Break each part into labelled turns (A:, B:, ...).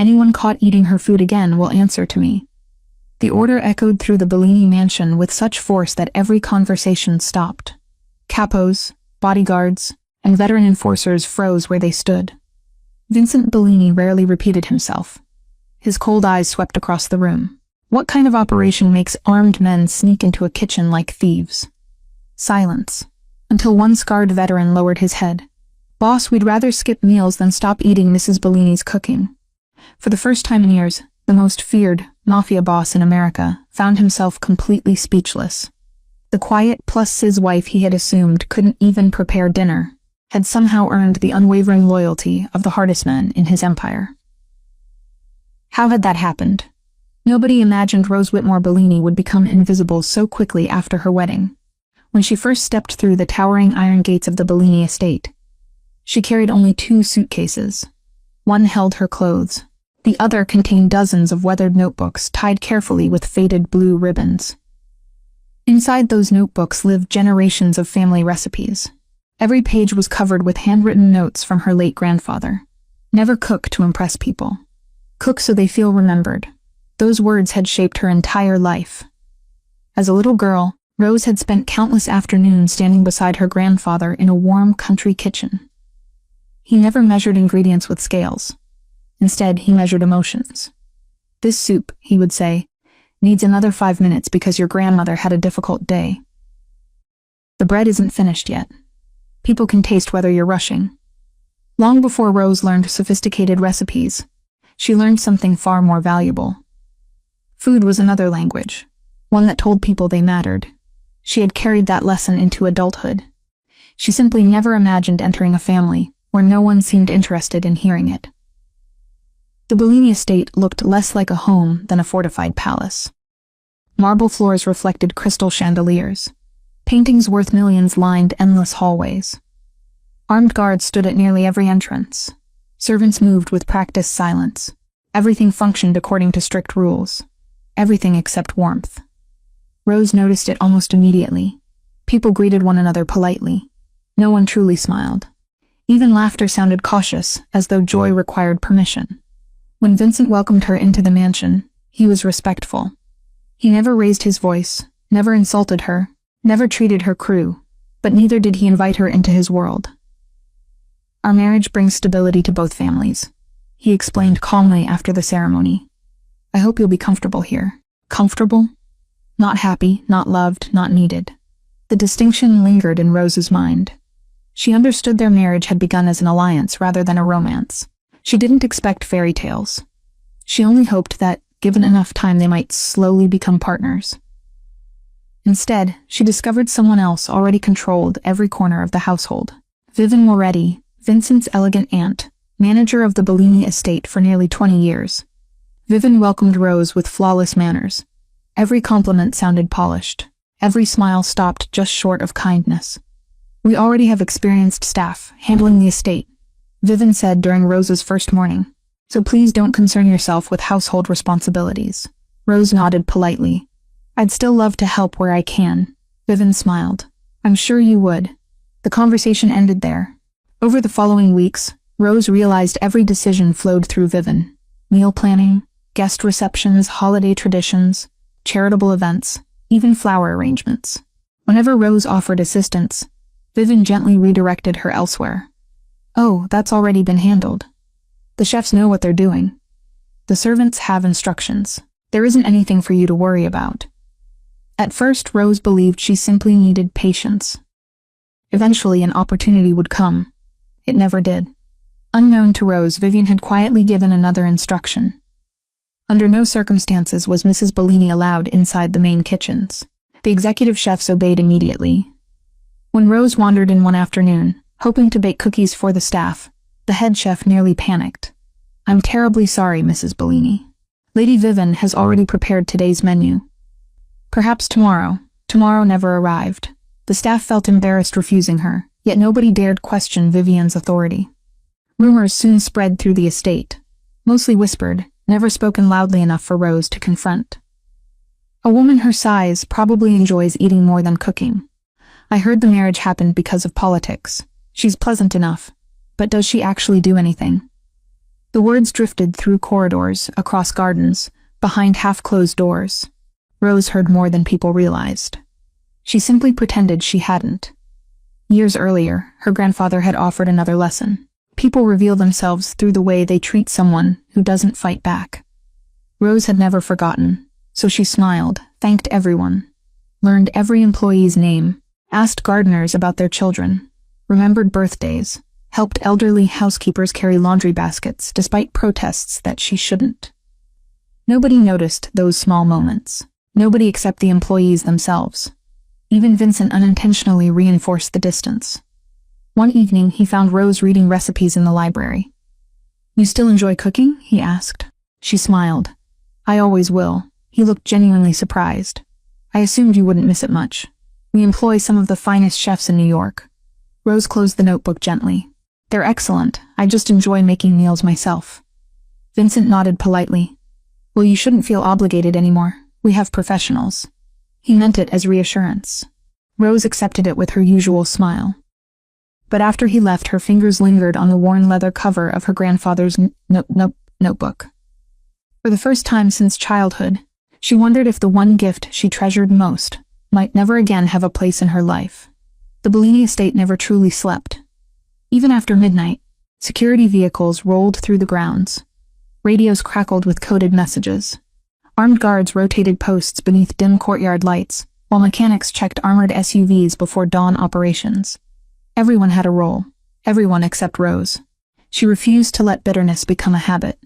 A: Anyone caught eating her food again will answer to me." The order echoed through the Bellini mansion with such force that every conversation stopped. Capos, bodyguards, and veteran enforcers froze where they stood. Vincent Bellini rarely repeated himself. His cold eyes swept across the room. What kind of operation makes armed men sneak into a kitchen like thieves? Silence, until one scarred veteran lowered his head. "Boss, we'd rather skip meals than stop eating Mrs. Bellini's cooking." For the first time in years, the most feared mafia boss in America found himself completely speechless. The quiet plus cis wife he had assumed couldn't even prepare dinner had somehow earned the unwavering loyalty of the hardest men in his empire. How had that happened? Nobody imagined Rose Whitmore Bellini would become invisible so quickly after her wedding. When she first stepped through the towering iron gates of the Bellini estate, she carried only 2 suitcases. One held her clothes. The other contained dozens of weathered notebooks tied carefully with faded blue ribbons. Inside those notebooks lived generations of family recipes. Every page was covered with handwritten notes from her late grandfather. "Never cook to impress people. Cook so they feel remembered." Those words had shaped her entire life. As a little girl, Rose had spent countless afternoons standing beside her grandfather in a warm country kitchen. He never measured ingredients with scales. Instead, he measured emotions. "This soup," he would say, "needs another 5 minutes because your grandmother had a difficult day. The bread isn't finished yet. People can taste whether you're rushing." Long before Rose learned sophisticated recipes, she learned something far more valuable. Food was another language, one that told people they mattered. She had carried that lesson into adulthood. She simply never imagined entering a family where no one seemed interested in hearing it. The Bellini estate looked less like a home than a fortified palace. Marble floors reflected crystal chandeliers. Paintings worth millions lined endless hallways. Armed guards stood at nearly every entrance. Servants moved with practiced silence. Everything functioned according to strict rules. Everything except warmth. Rose noticed it almost immediately. People greeted one another politely. No one truly smiled. Even laughter sounded cautious, as though joy required permission. When Vincent welcomed her into the mansion, he was respectful. He never raised his voice, never insulted her, never treated her crew, but neither did he invite her into his world. "Our marriage brings stability to both families," he explained calmly after the ceremony. "I hope you'll be comfortable here." Comfortable? Not happy, not loved, not needed. The distinction lingered in Rose's mind. She understood their marriage had begun as an alliance rather than a romance. She didn't expect fairy tales. She only hoped that, given enough time, they might slowly become partners. Instead, she discovered someone else already controlled every corner of the household. Vivian Moretti, Vincent's elegant aunt, manager of the Bellini estate for nearly 20 years. Vivian welcomed Rose with flawless manners. Every compliment sounded polished. Every smile stopped just short of kindness. "We already have experienced staff handling the estate," Vivian said during Rose's first morning. "So please don't concern yourself with household responsibilities." Rose nodded politely. "I'd still love to help where I can." Vivian smiled. "I'm sure you would." The conversation ended there. Over the following weeks, Rose realized every decision flowed through Vivian. Meal planning, guest receptions, holiday traditions, charitable events, even flower arrangements. Whenever Rose offered assistance, Vivian gently redirected her elsewhere. "Oh, that's already been handled. The chefs know what they're doing. The servants have instructions. There isn't anything for you to worry about." At first, Rose believed she simply needed patience. Eventually, an opportunity would come. It never did. Unknown to Rose, Vivian had quietly given another instruction. Under no circumstances was Mrs. Bellini allowed inside the main kitchens. The executive chefs obeyed immediately. When Rose wandered in one afternoon, hoping to bake cookies for the staff, the head chef nearly panicked. "I'm terribly sorry, Mrs. Bellini. Lady Vivian has already prepared today's menu." Perhaps tomorrow. Tomorrow never arrived. The staff felt embarrassed refusing her, yet nobody dared question Vivian's authority. Rumors soon spread through the estate, mostly whispered, never spoken loudly enough for Rose to confront. "A woman her size probably enjoys eating more than cooking. I heard the marriage happened because of politics. She's pleasant enough, but does she actually do anything?" The words drifted through corridors, across gardens, behind half-closed doors. Rose heard more than people realized. She simply pretended she hadn't. Years earlier, her grandfather had offered another lesson. People reveal themselves through the way they treat someone who doesn't fight back. Rose had never forgotten, so she smiled, thanked everyone, learned every employee's name, asked gardeners about their children, remembered birthdays, helped elderly housekeepers carry laundry baskets despite protests that she shouldn't. Nobody noticed those small moments. Nobody except the employees themselves. Even Vincent unintentionally reinforced the distance. One evening, he found Rose reading recipes in the library. "You still enjoy cooking?" he asked. She smiled. "I always will." He looked genuinely surprised. "I assumed you wouldn't miss it much. We employ some of the finest chefs in New York." Rose closed the notebook gently. "They're excellent. I just enjoy making meals myself." Vincent nodded politely. "Well, you shouldn't feel obligated anymore. We have professionals." He meant it as reassurance. Rose accepted it with her usual smile. But after he left, her fingers lingered on the worn leather cover of her grandfather's notebook. For the first time since childhood, she wondered if the one gift she treasured most might never again have a place in her life. The Bellini estate never truly slept. Even after midnight, security vehicles rolled through the grounds. Radios crackled with coded messages. Armed guards rotated posts beneath dim courtyard lights, while mechanics checked armored SUVs before dawn operations. Everyone had a role. Everyone except Rose. She refused to let bitterness become a habit.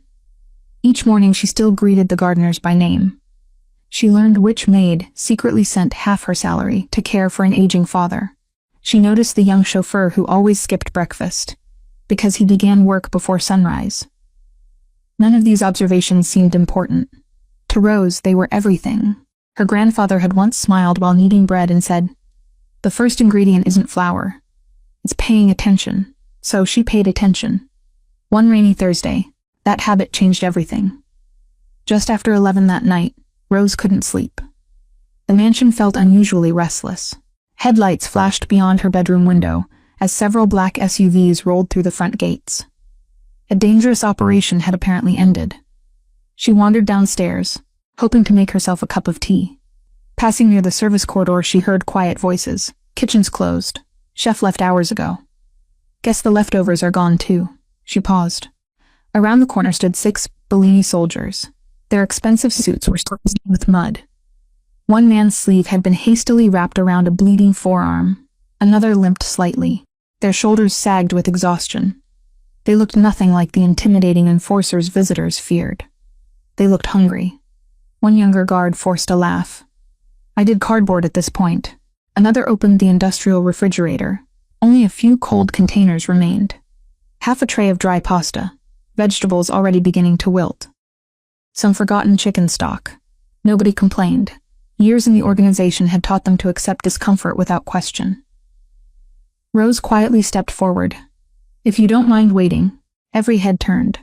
A: Each morning she still greeted the gardeners by name. She learned which maid secretly sent half her salary to care for an aging father. She noticed the young chauffeur who always skipped breakfast, because he began work before sunrise. None of these observations seemed important. To Rose, they were everything. Her grandfather had once smiled while kneading bread and said, "The first ingredient isn't flour. It's paying attention." So she paid attention. One rainy Thursday, that habit changed everything. Just after 11 that night, Rose couldn't sleep. The mansion felt unusually restless. Headlights flashed beyond her bedroom window as several black SUVs rolled through the front gates. A dangerous operation had apparently ended. She wandered downstairs, hoping to make herself a cup of tea. Passing near the service corridor, she heard quiet voices. "Kitchen's closed. Chef left hours ago. Guess the leftovers are gone too." She paused. Around the corner stood 6 Bellini soldiers. Their expensive suits were stained with mud. One man's sleeve had been hastily wrapped around a bleeding forearm. Another limped slightly. Their shoulders sagged with exhaustion. They looked nothing like the intimidating enforcers visitors feared. They looked hungry. One younger guard forced a laugh. "I did cardboard at this point." Another opened the industrial refrigerator. Only a few cold containers remained. Half a tray of dry pasta, vegetables already beginning to wilt. Some forgotten chicken stock. Nobody complained. Years in the organization had taught them to accept discomfort without question. Rose quietly stepped forward. "If you don't mind waiting." Every head turned.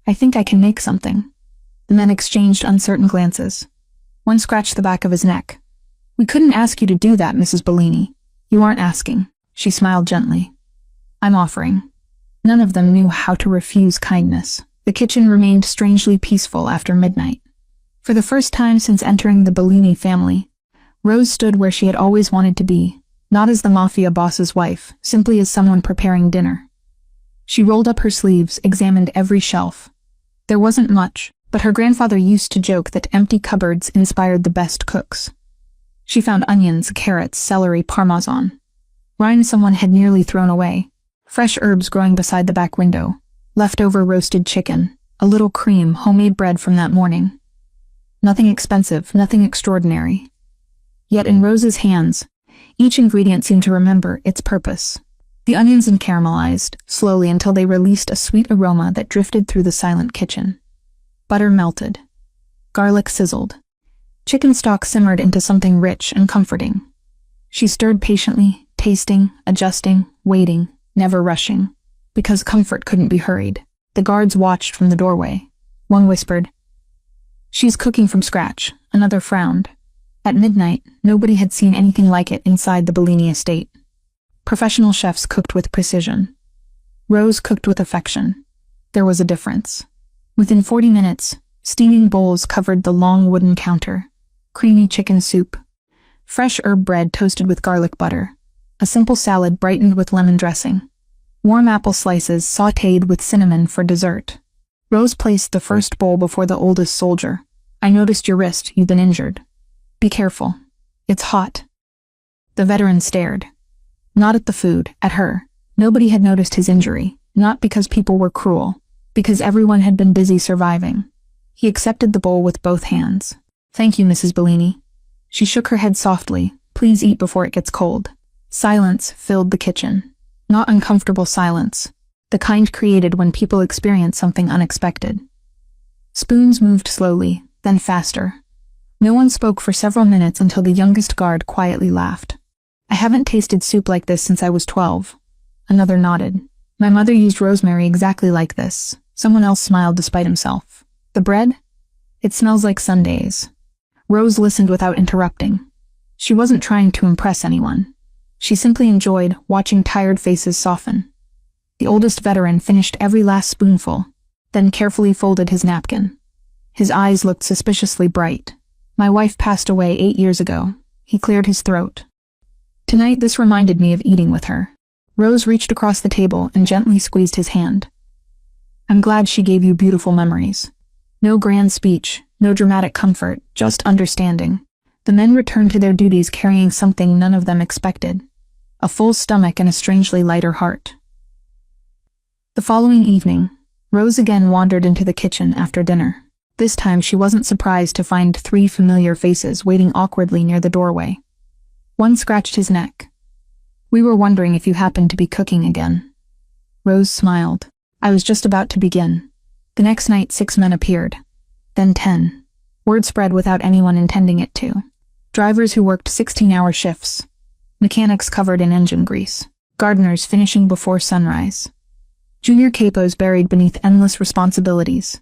A: "I think I can make something." The men exchanged uncertain glances. One scratched the back of his neck. "We couldn't ask you to do that, Mrs. Bellini." "You aren't asking." She smiled gently. "I'm offering." None of them knew how to refuse kindness. The kitchen remained strangely peaceful after midnight. For the first time since entering the Bellini family, Rose stood where she had always wanted to be, not as the Mafia Boss's wife, simply as someone preparing dinner. She rolled up her sleeves, examined every shelf. There wasn't much, but her grandfather used to joke that empty cupboards inspired the best cooks. She found onions, carrots, celery, parmesan. Rind someone had nearly thrown away. Fresh herbs growing beside the back window. Leftover roasted chicken. A little cream, homemade bread from that morning. Nothing expensive, nothing extraordinary. Yet in Rose's hands, each ingredient seemed to remember its purpose. The onions caramelized, slowly until they released a sweet aroma that drifted through the silent kitchen. Butter melted. Garlic sizzled. Chicken stock simmered into something rich and comforting. She stirred patiently, tasting, adjusting, waiting, never rushing. Because comfort couldn't be hurried. The guards watched from the doorway. One whispered, "She's cooking from scratch." Another frowned. At midnight, nobody had seen anything like it inside the Bellini estate. Professional chefs cooked with precision. Rose cooked with affection. There was a difference. Within 40 minutes, steaming bowls covered the long wooden counter. Creamy chicken soup, fresh herb bread toasted with garlic butter, a simple salad brightened with lemon dressing, warm apple slices sautéed with cinnamon for dessert. Rose placed the first bowl before the oldest soldier. "I noticed your wrist, you've been injured. Be careful. It's hot." The veteran stared. Not at the food, at her. Nobody had noticed his injury, not because people were cruel, because everyone had been busy surviving. He accepted the bowl with both hands. "Thank you, Mrs. Bellini." She shook her head softly. "Please eat before it gets cold." Silence filled the kitchen. Not uncomfortable silence, the kind created when people experience something unexpected. Spoons moved slowly, then faster. No one spoke for several minutes until the youngest guard quietly laughed. "I haven't tasted soup like this since I was 12. Another nodded. "My mother used rosemary exactly like this." Someone else smiled despite himself. "The bread? It smells like Sundays." Rose listened without interrupting. She wasn't trying to impress anyone. She simply enjoyed watching tired faces soften. The oldest veteran finished every last spoonful, then carefully folded his napkin. His eyes looked suspiciously bright. "My wife passed away 8 years ago." He cleared his throat. "Tonight this reminded me of eating with her." Rose reached across the table and gently squeezed his hand. "I'm glad she gave you beautiful memories." No grand speech, no dramatic comfort, just understanding. The men returned to their duties carrying something none of them expected. A full stomach and a strangely lighter heart. The following evening, Rose again wandered into the kitchen after dinner. This time she wasn't surprised to find 3 familiar faces waiting awkwardly near the doorway. One scratched his neck. "We were wondering if you happened to be cooking again." Rose smiled. "I was just about to begin." The next night 6 men appeared. Then 10. Word spread without anyone intending it to. Drivers who worked 16-hour shifts. Mechanics covered in engine grease. Gardeners finishing before sunrise. Junior capos buried beneath endless responsibilities.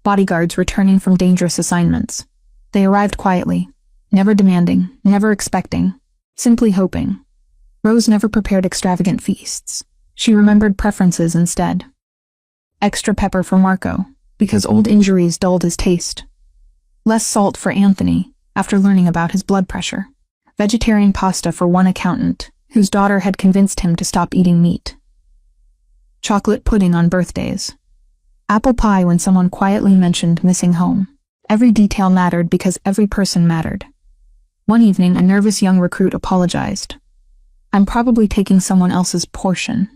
A: Bodyguards returning from dangerous assignments. They arrived quietly, never demanding, never expecting, simply hoping. Rose never prepared extravagant feasts. She remembered preferences instead. Extra pepper for Marco, because old injuries dulled his taste. Less salt for Anthony, after learning about his blood pressure. Vegetarian pasta for one accountant, whose daughter had convinced him to stop eating meat. Chocolate pudding on birthdays. Apple pie when someone quietly mentioned missing home. Every detail mattered because every person mattered. One evening, a nervous young recruit apologized. "I'm probably taking someone else's portion."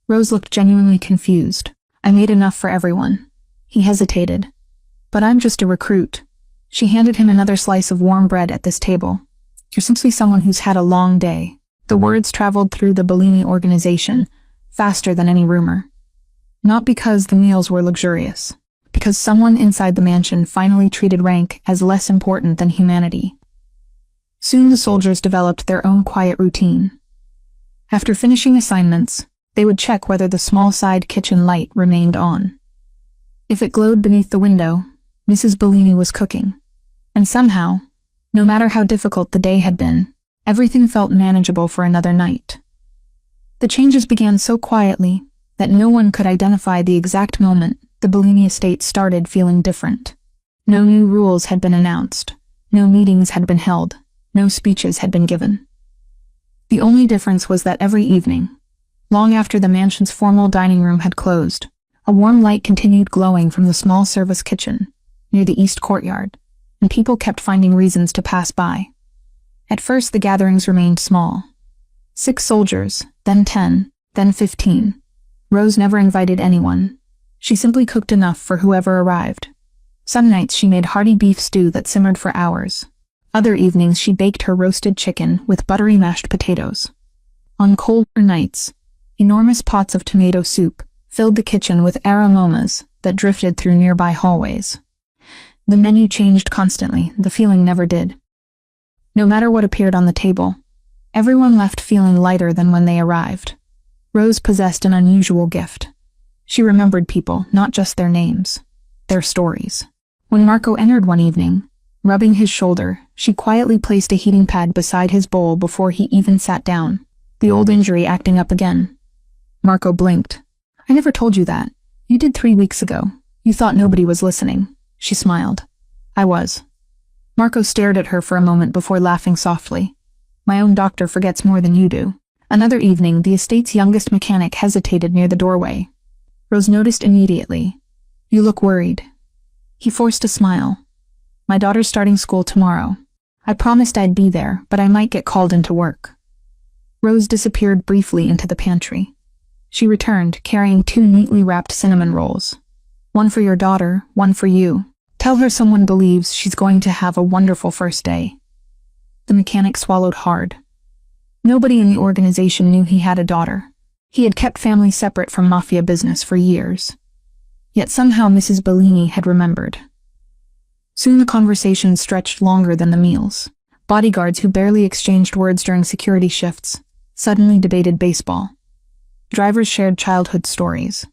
A: Rose looked genuinely confused. "I made enough for everyone." He hesitated. "But I'm just a recruit." She handed him another slice of warm bread at this table. "You're simply someone who's had a long day." The words traveled through the Bellini organization, faster than any rumor. Not because the meals were luxurious, because someone inside the mansion finally treated rank as less important than humanity. Soon the soldiers developed their own quiet routine. After finishing assignments, they would check whether the small side kitchen light remained on. If it glowed beneath the window, Mrs. Bellini was cooking. And somehow, no matter how difficult the day had been, everything felt manageable for another night. The changes began so quietly that no one could identify the exact moment the Bellini estate started feeling different. No new rules had been announced. No meetings had been held. No speeches had been given. The only difference was that every evening, long after the mansion's formal dining room had closed, a warm light continued glowing from the small service kitchen near the east courtyard, and people kept finding reasons to pass by. At first the gatherings remained small. 6 soldiers, then 10, then 15. Rose never invited anyone. She simply cooked enough for whoever arrived. Some nights she made hearty beef stew that simmered for hours. Other evenings she baked her roasted chicken with buttery mashed potatoes. On colder nights, enormous pots of tomato soup filled the kitchen with aromas that drifted through nearby hallways. The menu changed constantly, the feeling never did. No matter what appeared on the table, everyone left feeling lighter than when they arrived. Rose possessed an unusual gift. She remembered people, not just their names, their stories. When Marco entered one evening, rubbing his shoulder, she quietly placed a heating pad beside his bowl before he even sat down, the old injury acting up again. Marco blinked. "I never told you that. You did 3 weeks ago. You thought nobody was listening. She smiled. I was. Marco stared at her for a moment before laughing softly. My own doctor forgets more than you do. Another evening, the estate's youngest mechanic hesitated near the doorway. Rose noticed immediately. You look worried. He forced a smile. My daughter's starting school tomorrow. I promised I'd be there, but I might get called into work. Rose disappeared briefly into the pantry. She returned, carrying 2 neatly wrapped cinnamon rolls. One for your daughter, one for you. Tell her someone believes she's going to have a wonderful first day. The mechanic swallowed hard. Nobody in the organization knew he had a daughter. He had kept family separate from mafia business for years. Yet somehow Mrs. Bellini had remembered. Soon the conversation stretched longer than the meals. Bodyguards who barely exchanged words during security shifts suddenly debated baseball. Drivers shared childhood stories.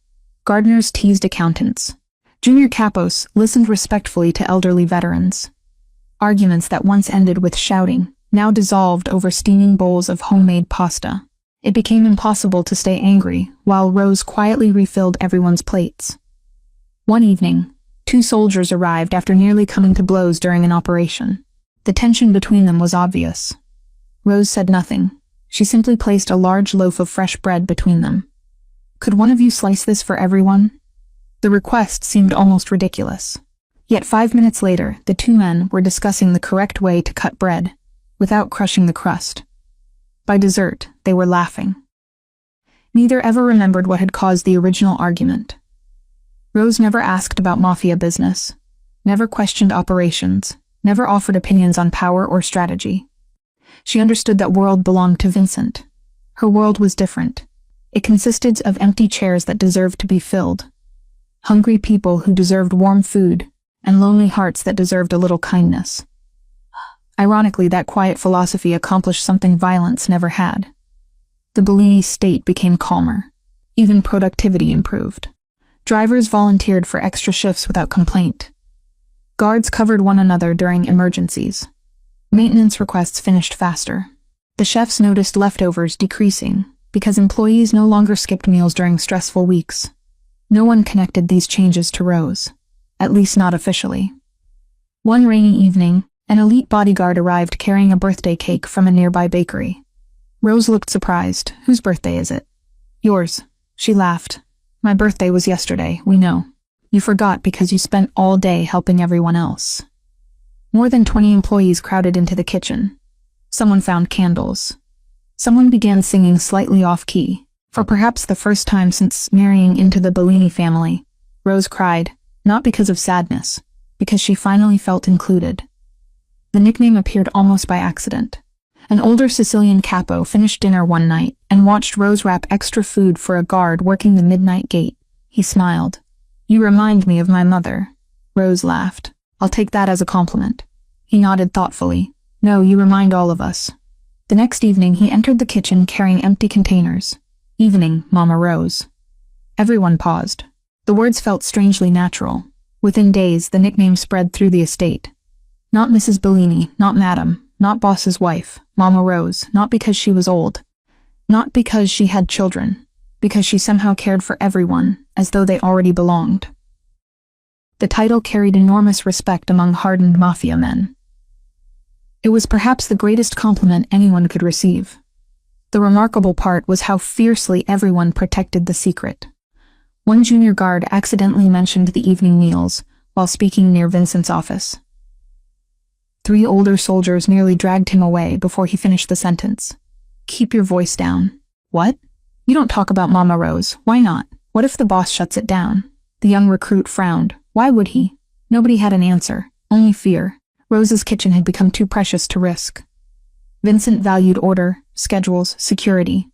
A: Gardeners teased accountants. Junior capos listened respectfully to elderly veterans. Arguments that once ended with shouting now dissolved over steaming bowls of homemade pasta. It became impossible to stay angry while Rose quietly refilled everyone's plates. One evening, 2 soldiers arrived after nearly coming to blows during an operation. The tension between them was obvious. Rose said nothing. She simply placed a large loaf of fresh bread between them. Could one of you slice this for everyone? The request seemed almost ridiculous. Yet 5 minutes later, the 2 men were discussing the correct way to cut bread, without crushing the crust. By dessert, they were laughing. Neither ever remembered what had caused the original argument. Rose never asked about mafia business, never questioned operations, never offered opinions on power or strategy. She understood that world belonged to Vincent. Her world was different. It consisted of empty chairs that deserved to be filled, hungry people who deserved warm food, and lonely hearts that deserved a little kindness. Ironically, that quiet philosophy accomplished something violence never had. The Bellini state became calmer. Even productivity improved. Drivers volunteered for extra shifts without complaint. Guards covered one another during emergencies. Maintenance requests finished faster. The chefs noticed leftovers decreasing because employees no longer skipped meals during stressful weeks. No one connected these changes to Rose, at least not officially. One rainy evening, an elite bodyguard arrived carrying a birthday cake from a nearby bakery. Rose looked surprised. Whose birthday is it? Yours. She laughed. My birthday was yesterday, we know. You forgot because you spent all day helping everyone else. More than 20 employees crowded into the kitchen. Someone found candles. Someone began singing slightly off-key. For perhaps the first time since marrying into the Bellini family, Rose cried, not because of sadness, because she finally felt included. The nickname appeared almost by accident. An older Sicilian capo finished dinner one night and watched Rose wrap extra food for a guard working the midnight gate. He smiled. You remind me of my mother. Rose laughed. I'll take that as a compliment. He nodded thoughtfully. No, you remind all of us. The next evening he entered the kitchen carrying empty containers. Evening, Mama Rose. Everyone paused. The words felt strangely natural. Within days, the nickname spread through the estate. Not Mrs. Bellini, not Madam, not Boss's wife, Mama Rose, not because she was old. Not because she had children. Because she somehow cared for everyone, as though they already belonged. The title carried enormous respect among hardened mafia men. It was perhaps the greatest compliment anyone could receive. The remarkable part was how fiercely everyone protected the secret. One junior guard accidentally mentioned the evening meals while speaking near Vincent's office. 3 older soldiers nearly dragged him away before he finished the sentence. Keep your voice down. What? You don't talk about Mama Rose. Why not? What if the boss shuts it down? The young recruit frowned. Why would he? Nobody had an answer, only fear. Rose's kitchen had become too precious to risk. Vincent valued order, schedules, security.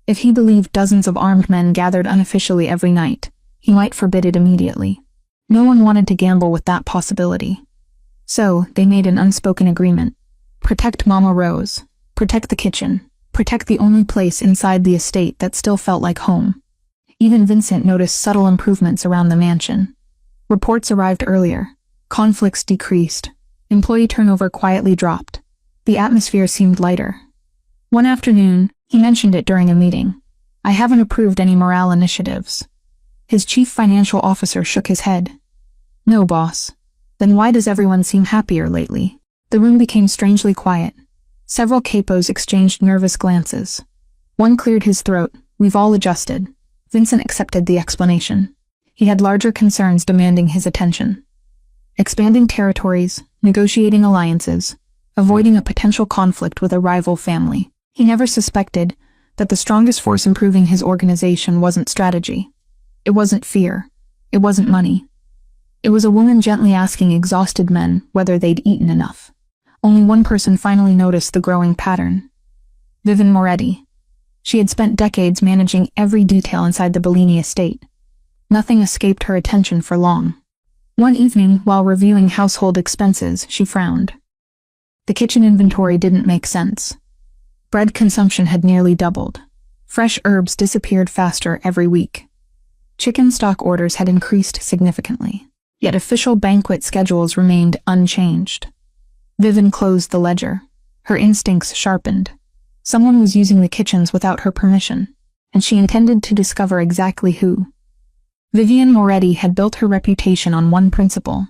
A: If he believed dozens of armed men gathered unofficially every night, he might forbid it immediately. No one wanted to gamble with that possibility. So, they made an unspoken agreement. Protect Mama Rose. Protect the kitchen. Protect the only place inside the estate that still felt like home. Even Vincent noticed subtle improvements around the mansion. Reports arrived earlier. Conflicts decreased. Employee turnover quietly dropped. The atmosphere seemed lighter. One afternoon, he mentioned it during a meeting. I haven't approved any morale initiatives. His chief financial officer shook his head. No, boss. Then why does everyone seem happier lately? The room became strangely quiet. Several capos exchanged nervous glances. One cleared his throat. We've all adjusted. Vincent accepted the explanation. He had larger concerns demanding his attention. Expanding territories, negotiating alliances, avoiding a potential conflict with a rival family. He never suspected that the strongest force improving his organization wasn't strategy. It wasn't fear. It wasn't money. It was a woman gently asking exhausted men whether they'd eaten enough. Only one person finally noticed the growing pattern. Vivian Moretti. She had spent decades managing every detail inside the Bellini estate. Nothing escaped her attention for long. One evening, while reviewing household expenses, she frowned. The kitchen inventory didn't make sense. Bread consumption had nearly doubled. Fresh herbs disappeared faster every week. Chicken stock orders had increased significantly. Yet official banquet schedules remained unchanged. Vivian closed the ledger. Her instincts sharpened. Someone was using the kitchens without her permission, and she intended to discover exactly who. Vivian Moretti had built her reputation on one principle.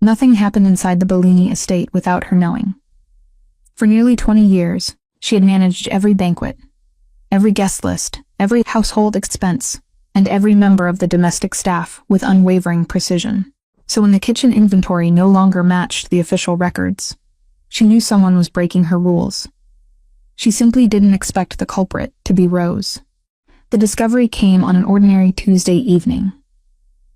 A: Nothing happened inside the Bellini estate without her knowing. For nearly 20 years, she had managed every banquet, every guest list, every household expense, and every member of the domestic staff with unwavering precision. So when the kitchen inventory no longer matched the official records, she knew someone was breaking her rules. She simply didn't expect the culprit to be Rose. The discovery came on an ordinary Tuesday evening.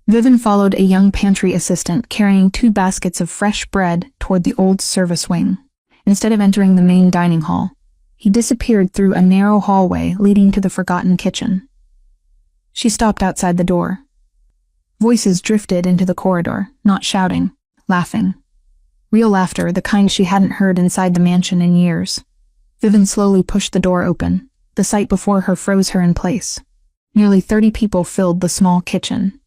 A: Vivian followed a young pantry assistant carrying 2 baskets of fresh bread toward the old service wing. Instead of entering the main dining hall, he disappeared through a narrow hallway leading to the forgotten kitchen. She stopped outside the door. Voices drifted into the corridor, not shouting, laughing. Real laughter, the kind she hadn't heard inside the mansion in years. Vivian slowly pushed the door open. The sight before her froze her in place. Nearly 30 people filled the small kitchen.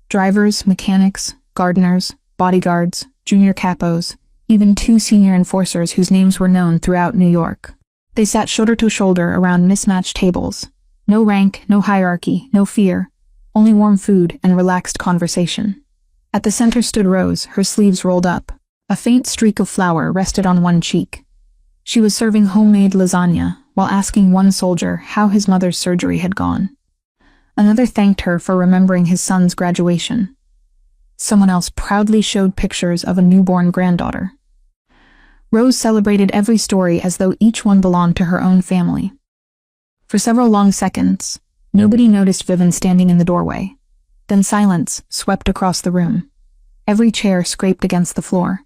A: Drivers, mechanics, gardeners, bodyguards, junior capos, even 2 senior enforcers whose names were known throughout New York. They sat shoulder to shoulder around mismatched tables. No rank, no hierarchy, no fear. Only warm food and relaxed conversation. At the center stood Rose, her sleeves rolled up. A faint streak of flour rested on one cheek. She was serving homemade lasagna while asking one soldier how his mother's surgery had gone. Another thanked her for remembering his son's graduation. Someone else proudly showed pictures of a newborn granddaughter. Rose celebrated every story as though each one belonged to her own family. For several long seconds, nobody noticed Vivian standing in the doorway. Then silence swept across the room. Every chair scraped against the floor.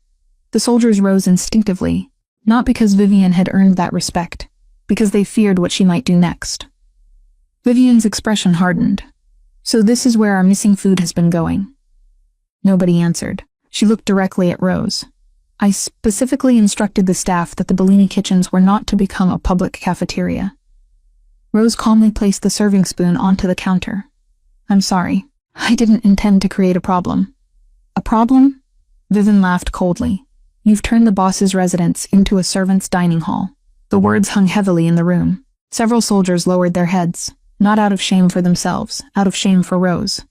A: The soldiers rose instinctively, not because Vivian had earned that respect, because they feared what she might do next. Vivian's expression hardened. So this is where our missing food has been going. Nobody answered. She looked directly at Rose. I specifically instructed the staff that the Bellini kitchens were not to become a public cafeteria. Rose calmly placed the serving spoon onto the counter. I'm sorry. I didn't intend to create a problem. A problem? Vivian laughed coldly. You've turned the boss's residence into a servant's dining hall. The words hung heavily in the room. Several soldiers lowered their heads, not out of shame for themselves, out of shame for Rose.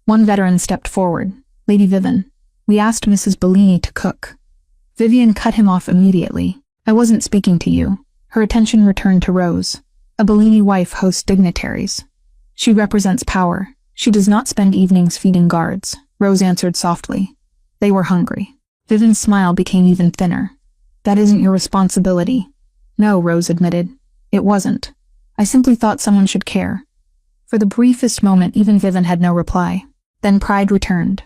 A: One veteran stepped forward. Lady Vivian, we asked Mrs. Bellini to cook. Vivian cut him off immediately. I wasn't speaking to you. Her attention returned to Rose. A Bellini wife hosts dignitaries. She represents power. She does not spend evenings feeding guards. Rose answered softly. They were hungry. Vivian's smile became even thinner. That isn't your responsibility. No, Rose admitted. It wasn't. I simply thought someone should care. For the briefest moment, even Vivian had no reply. Then pride returned.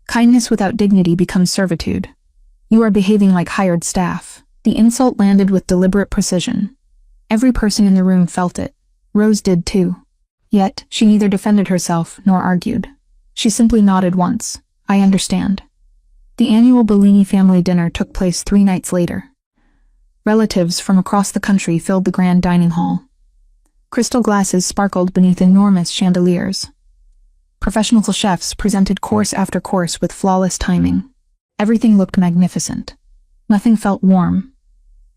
A: Kindness without dignity becomes servitude. You are behaving like hired staff. The insult landed with deliberate precision. Every person in the room felt it. Rose did too. Yet, she neither defended herself nor argued. She simply nodded once. I understand. The annual Bellini family dinner took place 3 nights later. Relatives from across the country filled the grand dining hall. Crystal glasses sparkled beneath enormous chandeliers. Professional chefs presented course after course with flawless timing. Everything looked magnificent. Nothing felt warm.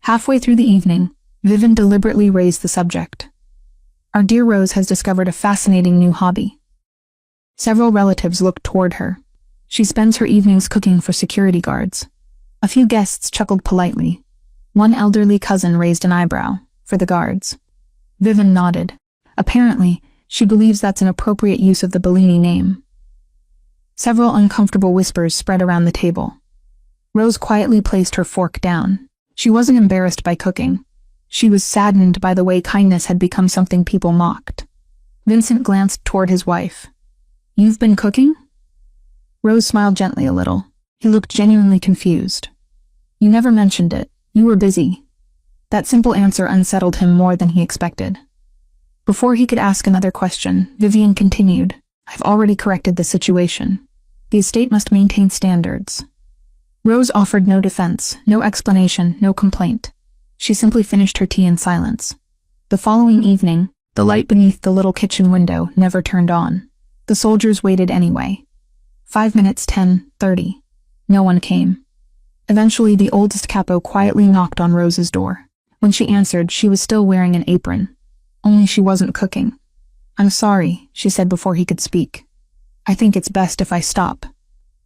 A: Halfway through the evening, Vivian deliberately raised the subject. Our dear Rose has discovered a fascinating new hobby. Several relatives looked toward her. She spends her evenings cooking for security guards. A few guests chuckled politely. One elderly cousin raised an eyebrow. For the guards. Vivian nodded. Apparently, she believes that's an appropriate use of the Bellini name. Several uncomfortable whispers spread around the table. Rose quietly placed her fork down. She wasn't embarrassed by cooking. She was saddened by the way kindness had become something people mocked. Vincent glanced toward his wife. "You've been cooking?" Rose smiled gently a little. He looked genuinely confused. "You never mentioned it. You were busy." That simple answer unsettled him more than he expected. Before he could ask another question, Vivian continued, "I've already corrected the situation. The estate must maintain standards." Rose offered no defense, no explanation, no complaint. She simply finished her tea in silence. The following evening, the light beneath the little kitchen window never turned on. The soldiers waited anyway. 5 minutes, 10:30. No one came. Eventually, the oldest capo quietly knocked on Rose's door. When she answered, she was still wearing an apron. Only she wasn't cooking. "I'm sorry," she said before he could speak. "I think it's best if I stop."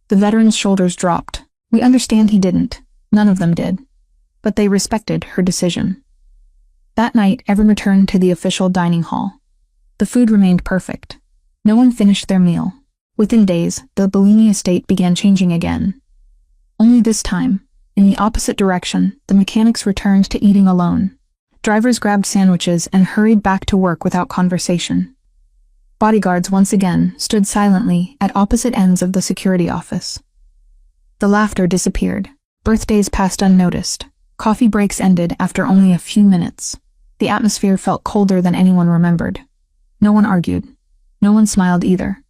A: The veteran's shoulders dropped. We understand he didn't. None of them did. But they respected her decision. That night, everyone returned to the official dining hall. The food remained perfect. No one finished their meal. Within days, the Bellini estate began changing again. Only this time, in the opposite direction, the mechanics returned to eating alone. Drivers grabbed sandwiches and hurried back to work without conversation. Bodyguards once again stood silently at opposite ends of the security office. The laughter disappeared. Birthdays passed unnoticed. Coffee breaks ended after only a few minutes. The atmosphere felt colder than anyone remembered. No one argued. No one smiled either.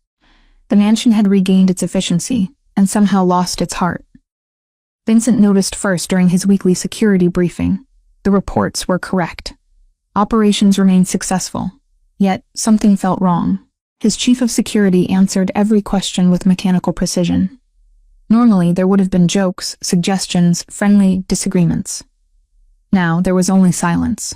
A: The mansion had regained its efficiency and somehow lost its heart. Vincent noticed first during his weekly security briefing. The reports were correct. Operations remained successful. Yet, something felt wrong. His chief of security answered every question with mechanical precision. Normally, there would have been jokes, suggestions, friendly disagreements. Now, there was only silence.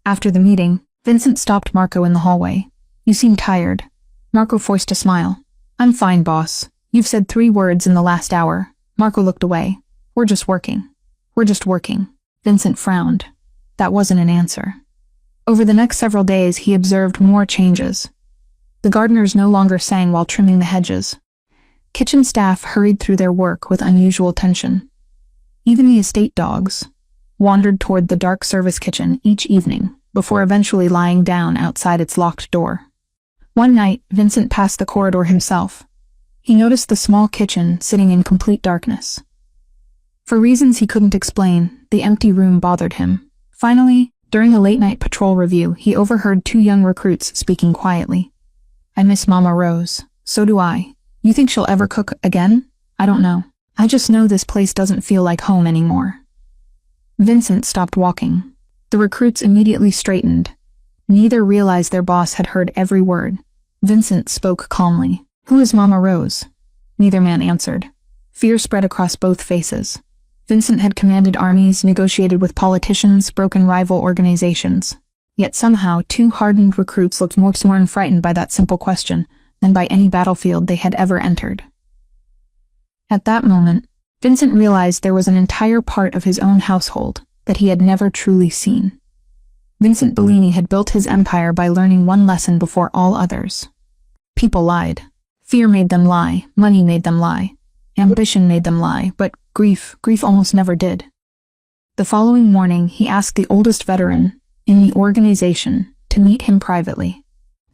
A: After the meeting, Vincent stopped Marco in the hallway. "You seem tired." Marco forced a smile. "I'm fine, boss. You've said 3 words in the last hour." Marco looked away. We're just working." Vincent frowned. That wasn't an answer. Over the next several days, he observed more changes. The gardeners no longer sang while trimming the hedges. Kitchen staff hurried through their work with unusual tension. Even the estate dogs wandered toward the dark service kitchen each evening, before eventually lying down outside its locked door. One night, Vincent passed the corridor himself. He noticed the small kitchen sitting in complete darkness. For reasons he couldn't explain, the empty room bothered him. Finally, during a late-night patrol review, he overheard 2 young recruits speaking quietly. "I miss Mama Rose." "So do I." "You think she'll ever cook again?" "I don't know. I just know this place doesn't feel like home anymore." Vincent stopped walking. The recruits immediately straightened. Neither realized their boss had heard every word. Vincent spoke calmly. "Who is Mama Rose?" Neither man answered. Fear spread across both faces. Vincent had commanded armies, negotiated with politicians, broken rival organizations. Yet somehow, 2 hardened recruits looked more and frightened by that simple question than by any battlefield they had ever entered. At that moment, Vincent realized there was an entire part of his own household that he had never truly seen. Vincent Bellini had built his empire by learning one lesson before all others. People lied. Fear made them lie, money made them lie, ambition made them lie, but grief almost never did. The following morning, he asked the oldest veteran in the organization to meet him privately.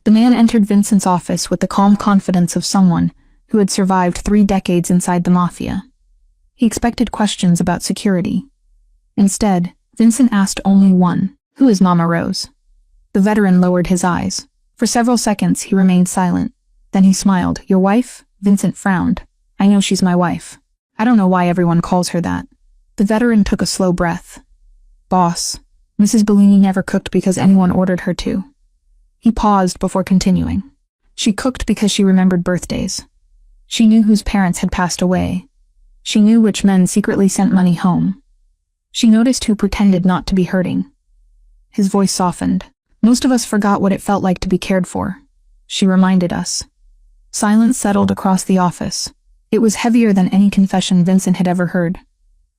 A: The man entered Vincent's office with the calm confidence of someone who had survived 3 decades inside the mafia. He expected questions about security. Instead, Vincent asked only one: "Who is Mama Rose?" The veteran lowered his eyes. For several seconds, he remained silent. Then he smiled. "Your wife?" Vincent frowned. "I know she's my wife. I don't know why everyone calls her that." The veteran took a slow breath. "Boss, Mrs. Bellini never cooked because anyone ordered her to." He paused before continuing. "She cooked because she remembered birthdays. She knew whose parents had passed away. She knew which men secretly sent money home. She noticed who pretended not to be hurting." His voice softened. "Most of us forgot what it felt like to be cared for. She reminded us." Silence settled across the office. It was heavier than any confession Vincent had ever heard.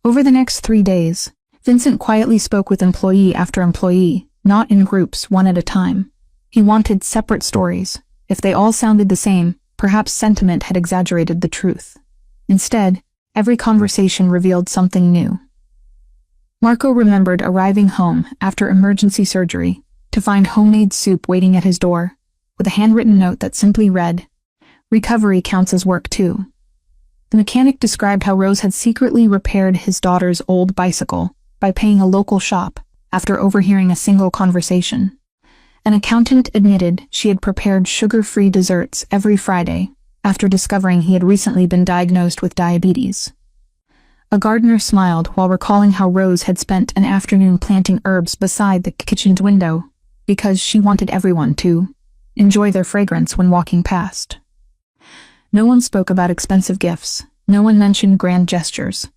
A: Over the next 3 days, Vincent quietly spoke with employee after employee, not in groups, one at a time. He wanted separate stories. If they all sounded the same, perhaps sentiment had exaggerated the truth. Instead, every conversation revealed something new. Marco remembered arriving home after emergency surgery to find homemade soup waiting at his door, with a handwritten note that simply read, "Recovery counts as work too." The mechanic described how Rose had secretly repaired his daughter's old bicycle by paying a local shop after overhearing a single conversation. An accountant admitted she had prepared sugar-free desserts every Friday after discovering he had recently been diagnosed with diabetes. A gardener smiled while recalling how Rose had spent an afternoon planting herbs beside the kitchen's window because she wanted everyone to enjoy their fragrance when walking past. No one spoke about expensive gifts. No one mentioned grand gestures.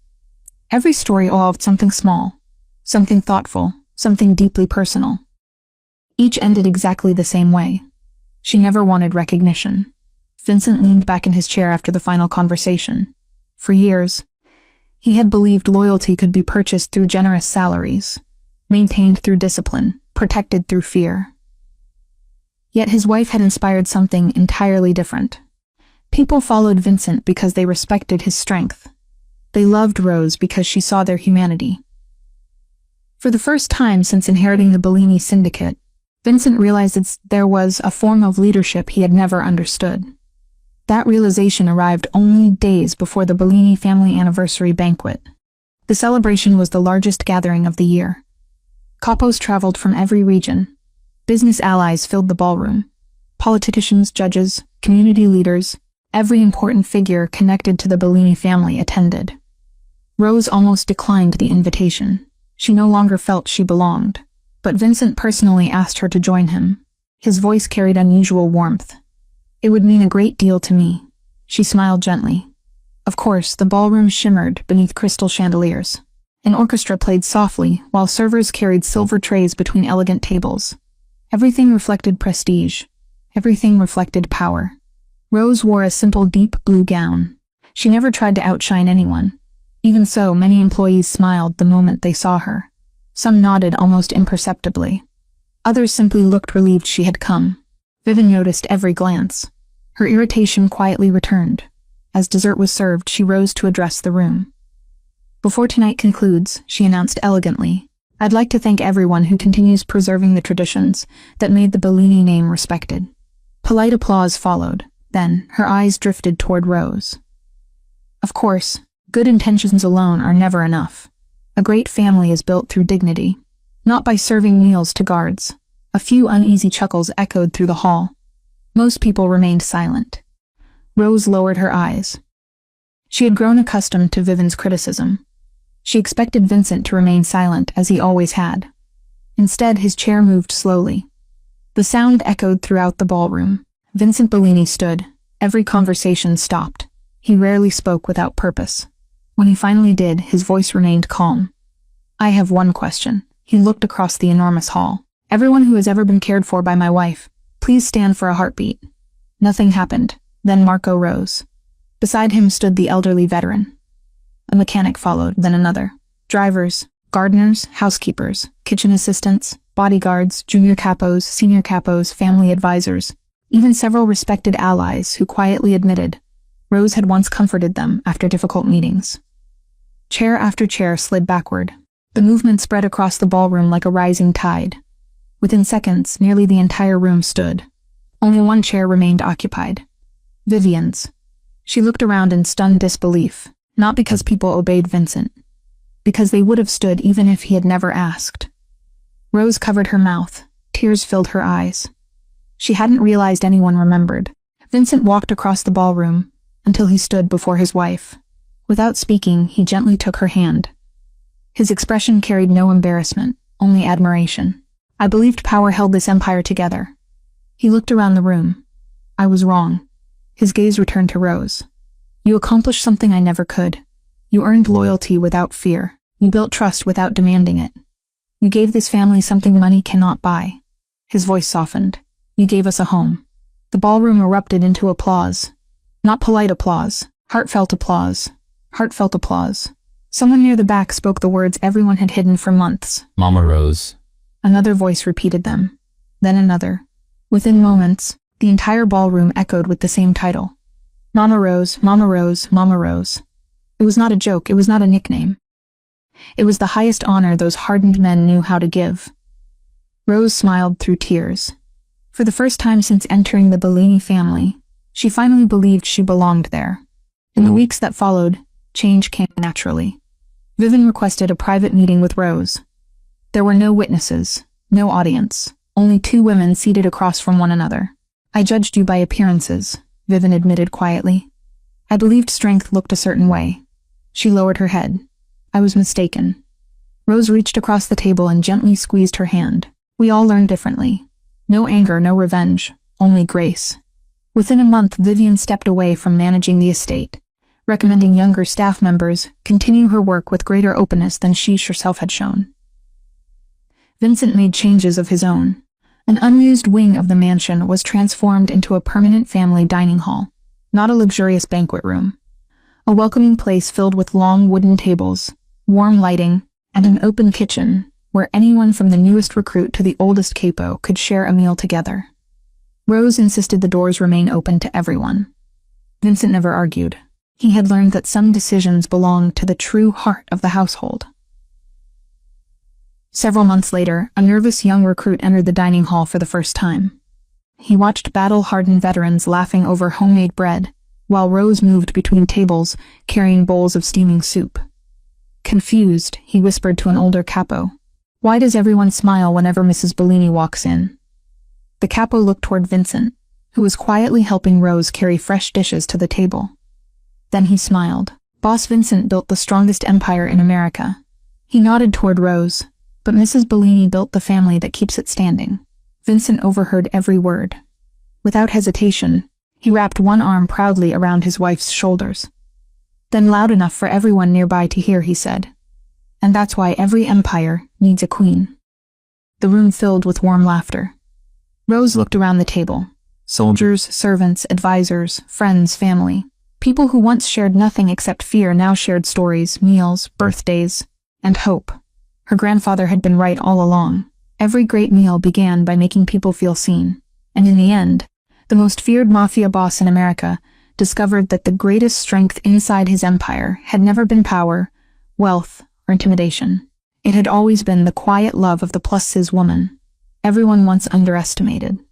A: Every story involved something small, something thoughtful, something deeply personal. Each ended exactly the same way. She never wanted recognition. Vincent leaned back in his chair after the final conversation. For years, he had believed loyalty could be purchased through generous salaries, maintained through discipline, protected through fear. Yet his wife had inspired something entirely different. People followed Vincent because they respected his strength. They loved Rose because she saw their humanity. For the first time since inheriting the Bellini syndicate, Vincent realized that there was a form of leadership he had never understood. That realization arrived only days before the Bellini family anniversary banquet. The celebration was the largest gathering of the year. Capos traveled from every region. Business allies filled the ballroom. Politicians, judges, community leaders, every important figure connected to the Bellini family attended. Rose almost declined the invitation. She no longer felt she belonged. But Vincent personally asked her to join him. His voice carried unusual warmth. "It would mean a great deal to me." She smiled gently. Of course, the ballroom shimmered beneath crystal chandeliers. An orchestra played softly, while servers carried silver trays between elegant tables. Everything reflected prestige. Everything reflected power. Rose wore a simple deep blue gown. She never tried to outshine anyone. Even so, many employees smiled the moment they saw her. Some nodded almost imperceptibly. Others simply looked relieved she had come. Vivian noticed every glance. Her irritation quietly returned. As dessert was served, she rose to address the room. "Before tonight concludes," she announced elegantly, "I'd like to thank everyone who continues preserving the traditions that made the Bellini name respected." Polite applause followed. Then, her eyes drifted toward Rose. Of course, good intentions alone are never enough. A great family is built through dignity, not by serving meals to guards. A few uneasy chuckles echoed through the hall. Most people remained silent. Rose lowered her eyes. She had grown accustomed to Vivian's criticism. She expected Vincent to remain silent as he always had. Instead, his chair moved slowly. The sound echoed throughout the ballroom. Vincent Bellini stood. Every conversation stopped. He rarely spoke without purpose. When he finally did, his voice remained calm. "I have one question." He looked across the enormous hall. "Everyone who has ever been cared for by my wife, please stand for a heartbeat." Nothing happened. Then Marco rose. Beside him stood the elderly veteran. A mechanic followed, then another. Drivers, gardeners, housekeepers, kitchen assistants, bodyguards, junior capos, senior capos, family advisors, even several respected allies who quietly admitted Rose had once comforted them after difficult meetings. Chair after chair slid backward. The movement spread across the ballroom like a rising tide. Within seconds, nearly the entire room stood. Only one chair remained occupied. Vivian's. She looked around in stunned disbelief, not because people obeyed Vincent, because they would have stood even if he had never asked. Rose covered her mouth. Tears filled her eyes. She hadn't realized anyone remembered. Vincent walked across the ballroom until he stood before his wife. Without speaking, he gently took her hand. His expression carried no embarrassment, only admiration. "I believed power held this empire together." He looked around the room. "I was wrong." His gaze returned to Rose. "You accomplished something I never could. You earned loyalty without fear. You built trust without demanding it. You gave this family something money cannot buy." His voice softened. "You gave us a home. The ballroom erupted into applause. Not polite applause, heartfelt applause. Heartfelt applause. Someone near the back spoke the words everyone had hidden for months.
B: Mama Rose.
A: Another voice repeated them. Then another. Within moments, the entire ballroom echoed with the same title. Mama Rose, Mama Rose, Mama Rose. It was not a joke, it was not a nickname. It was the highest honor those hardened men knew how to give. Rose smiled through tears. For the first time since entering the Bellini family, she finally believed she belonged there. In the weeks that followed, change came naturally. Vivian requested a private meeting with Rose. There were no witnesses, no audience, only two women seated across from one another. I judged you by appearances, Vivian admitted quietly. I believed strength looked a certain way. She lowered her head. I was mistaken. Rose reached across the table and gently squeezed her hand. We all learned differently. No anger, no revenge, only grace. Within a month, Vivian stepped away from managing the estate, recommending younger staff members continue her work with greater openness than she herself had shown. Vincent made changes of his own. An unused wing of the mansion was transformed into a permanent family dining hall, not a luxurious banquet room. A welcoming place filled with long wooden tables, warm lighting, and an open kitchen where anyone from the newest recruit to the oldest capo could share a meal together. Rose insisted the doors remain open to everyone. Vincent never argued. He had learned that some decisions belonged to the true heart of the household. Several months later, a nervous young recruit entered the dining hall for the first time. He watched battle-hardened veterans laughing over homemade bread, while Rose moved between tables, carrying bowls of steaming soup. Confused, he whispered to an older capo. Why does everyone smile whenever Mrs. Bellini walks in? The capo looked toward Vincent, who was quietly helping Rose carry fresh dishes to the table. Then he smiled. Boss Vincent built the strongest empire in America. He nodded toward Rose, but Mrs. Bellini built the family that keeps it standing. Vincent overheard every word. Without hesitation, he wrapped one arm proudly around his wife's shoulders. Then loud enough for everyone nearby to hear, he said, "And that's why every empire needs a queen." The room filled with warm laughter. Rose looked around the table. Soldiers, servants, advisors, friends, family. People who once shared nothing except fear now shared stories, meals, birthdays, and hope. Her grandfather had been right all along. Every great meal began by making people feel seen. And in the end, the most feared mafia boss in America discovered that the greatest strength inside his empire had never been power, wealth, or intimidation. It had always been the quiet love of the plus-size woman, everyone once underestimated.